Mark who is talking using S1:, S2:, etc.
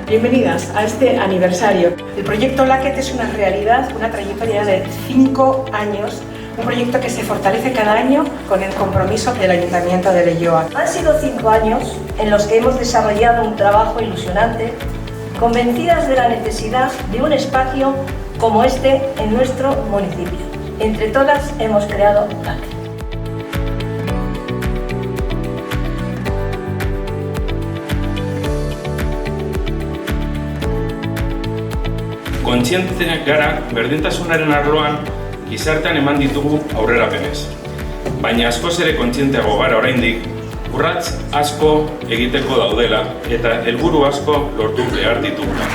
S1: Bienvenidas a este aniversario. El proyecto LACET es una realidad, una trayectoria de 5 años, un proyecto que se fortalece cada año con el compromiso del Ayuntamiento de Leioa.
S2: Han sido 5 años en los que hemos desarrollado un trabajo ilusionante, convencidas de la necesidad de un espacio como este en nuestro municipio. Entre todas hemos creado LACET.
S3: Kontzienteak gara berdintasunaren arloan gizartean eman ditugu aurrerapenez. Baina askoz ere kontzienteago gara oraindik, urrats asko egiteko daudela eta helburu asko lortu behar ditugula.